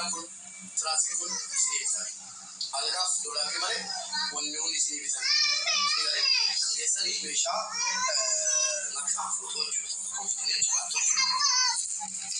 kameraan kun tiraansii kun isin eegsisan. Algaaf doolaarri malee wanni hundi isin eegsisan. Isin galee kan keessanii meeshaa naqsaan fuudhuu jechuudha. Kompiitarri jiraatu jechuudha.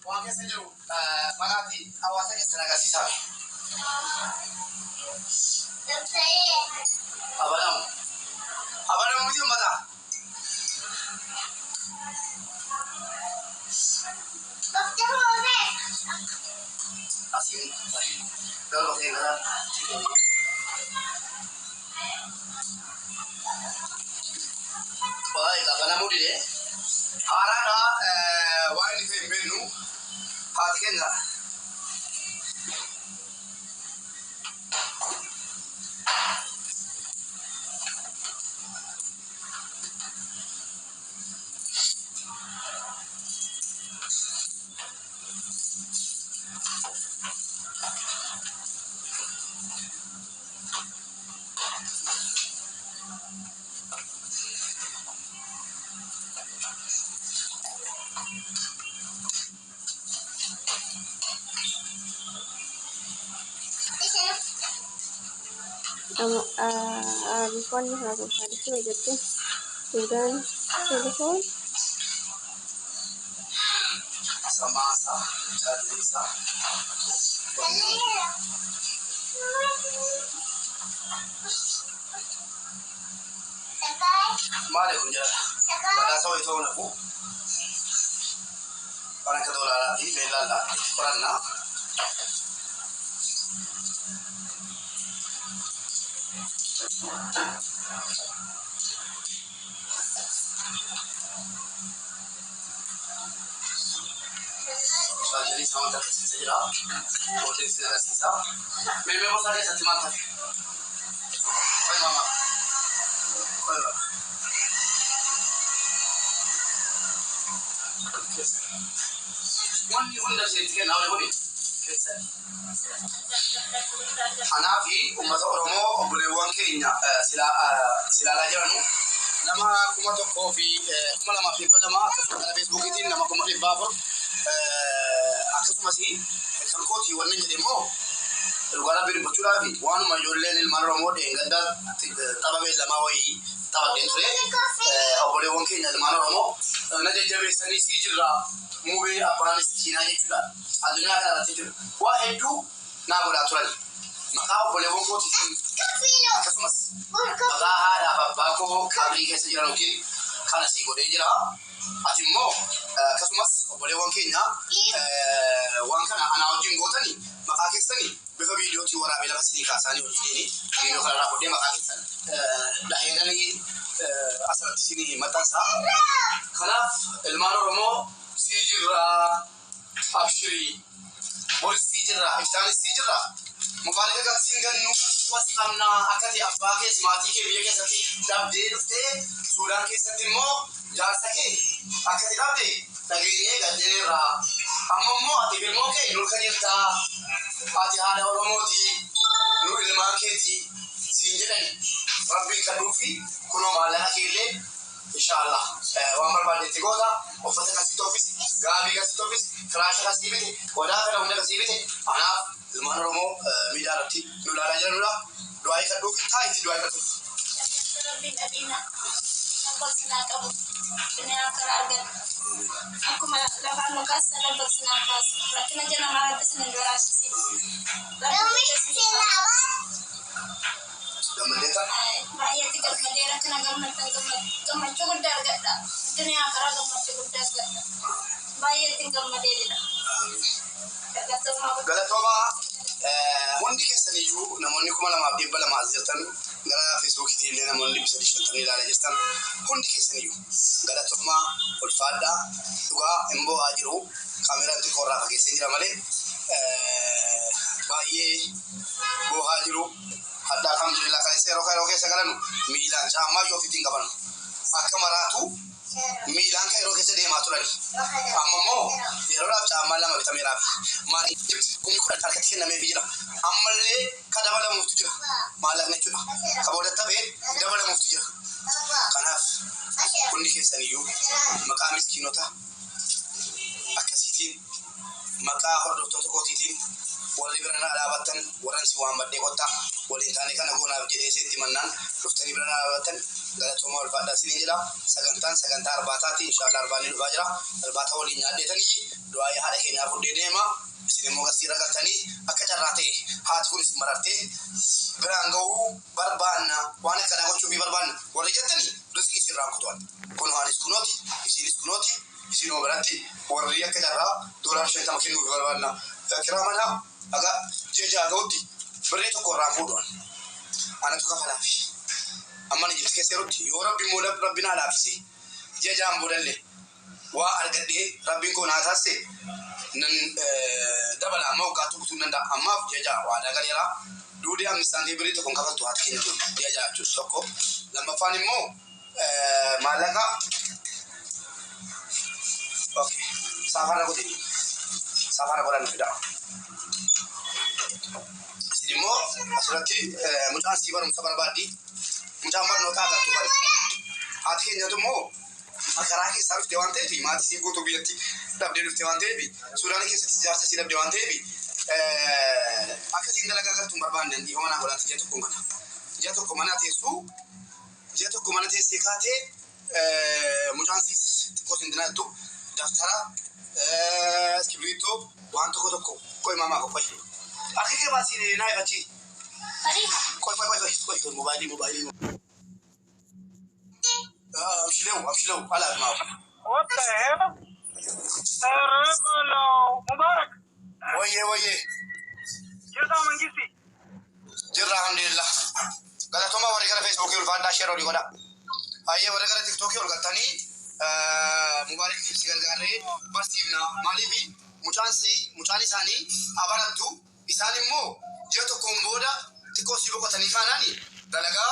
Waan keessa jiru manaa fi hawaasa keessan agarsiisaa. Abanamu miti uummataa. Asiin gara of eeggatan. مودي أرانا وين في منو هاتكنا Before you have a participant, Sudan, telephone. Samasa, Chalisa, Mare Kunjara, that's how it's on a book. Panakadola, Melala, Prana. Jadi sama tak sejarah, boleh sejarah sisa. Memang pasal saya cuma tak. Kau mama, kau. Wanni hunda sentikan awal budi. Hanafi umat Oromo boleh wangkainya sila lajaranu. Nama kumat kopi, kumala mafi pada nama kasut Facebook itu nama kumat libabur. Aksus masih kan koti warna jadi mau luar biru bercurah bi wan majorlen ilmu mode enggak tababe lama wai tabak dentro boleh mungkin ilmu romo naja jabe sani sijira mube apaan Cina itu dah adunya kan ada itu wah itu nak boleh aturan maka boleh mungkin aksus mas maka ada apa kabri kesejira mungkin karena sih gede jira Atimo, kasumas boleh wangkenya, wangkana anak ujung gotani, maka kisani, befa video tu orang bela masih kasani ujung ini, video kalau aku dia maka kisan, dah yang ni asal sini mata sah, kanaf ilmu romo sijira, abshiri, boleh sijira, istana sijira, mukanya kan singan nu masih karena akadi apa ke semati ke biaya sati, dah dia tu sudah kisah mo. Jasa ke, akan tetapi negerinya ganjera. Ammo ati bilmo ke nur kanita, ati ada orang modi, nur ilmu keti, sinjeni. Rabbi kadufi, kuno malah kile, insyaallah. Wamar balik tigoda, ofatnya kasih topis, gabi kasih topis, kelas kasih bete, wadah kalau udah kasih bete, anak ilmu romo midarati, nular aja nular, doa kadufi, kai ti doa kadufi. Ini akar harga. Aku malah lakukan mukas dalam bersenapas. Lakin aja nama ada senendora sih. Lalu sih apa? Gambar tak? Bahaya tiga kamera kena gambar cukup dah gak? Ini akar harga cukup dah gak? Bahaya tiga kamera. Galatoma. Mundi kesana ju, namun kuma lama abdi bala mazirtan gara Facebook itu ni namun di bisa disontan ni lara jestan. Mundi kesana ju, galatoma ulfada juga embo ajiru kamera tu korang pakai sendiri male. Bayi bo ajiru, ada alhamdulillah kalau saya rokai sekarang Milan sama yo fiting kapan. Akamaratu Milan kai rokai sedih maturan. Ammo yerora sama lama kita merah. Mari kung kuda tarkat kena mebijira. Amalle kada bala muftujira. Malak ne tuna. Kaboda tabe da bala muftujira. Kanaf kundi kesani yu maka miskinota akasitin maka hordo to kotitin wali birana alabatan waran si wambade kota wali tane kana gona jede senti mannan duftani birana alabatan galato mawal fada sininjila sagantan arbatati inshallah arbani bajra arbata wali nyade tani doa ya hada kenya budde dema sini mo gasira gatani akacarate hat kulis mararte berangau barbana wana kana ko chubi barbana wali jatani riski sirra kutwan kun hanis kunoti isiris kunoti isino barati wali akacara dolar shenta makinu barbana kiramana aga jeja gauti berito ko rafudon ana to kafala fi amma ni jiske seruti yo rabbi mo rabbina la fi جام بودلي وأرجع ربي كون هاتاسي نن دبل أمو كاتو كتونا دا أما جا وأنا غيرا دودي أم ساندي بريتو كون كاتو هاتكين جا تشوكو لما فاني مو مالكا أوكي سافر كودي سافر كودان فدا سيمو أسرتي مجان سيبر مسافر بادي مجان بار نوتا كاتو بادي هاتكين جاتو مو مكراكي سارف ديوان تبي ما تسي كوتو بيتي دبدي ديوان تبي سوداني كيس تجارة سي ديوان تبي أكيد إن لك أكثر تمربان عندي هم أنا ولا جاتو كمانا تيسو جاتو كمانا تيسيكاتي مجانسي تكوت عندنا تو دفترة كبريتو وانتو كتوكو كوي ماما كوي أكيد كباسي ناي بتشي كوي موبايلي أمشلو على ما What the hell? Terrible. Mubarak. ويه Jesa mangisi. جرا الحمد لله قال توما وري كلا فيسبوك يلفان شير ودي كذا أيه وري كلا تيك توك يقول تاني مبارك سيجال كاري بس تيمنا مالي بي مچاني ساني أبارتو إساني مو جاتو كومبودا تكو سيبوكو تاني خاناني دلقا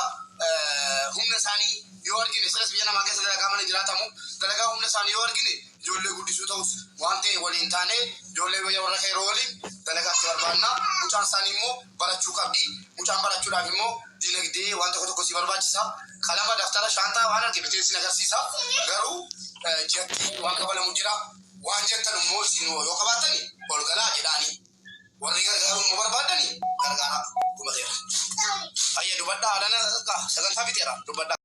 هم نساني يوارجيني سلس بيجنا ما كيس دلقا من جراتامو دلقا هم نساني يوارجيني جولة قدي سوتاوس وانتي ولين تاني جولة بيجا ورا خير ولين دلقا كبربانا مچان ساني مو براتشو كابدي مچان براتشو دافي مو دينك دي وانتو كتو كوسي برباجسا خلاما دفتر شانتا وانا كبتيسي نغسيسا غرو جاتي وانكبالا مجرا وانجتن موسي نو يوكباتني والغلا جداني ورغا غارو مبربادني غرغارا كما خير أيه دوبدا على أنا سكان ثابت يرى دوبدا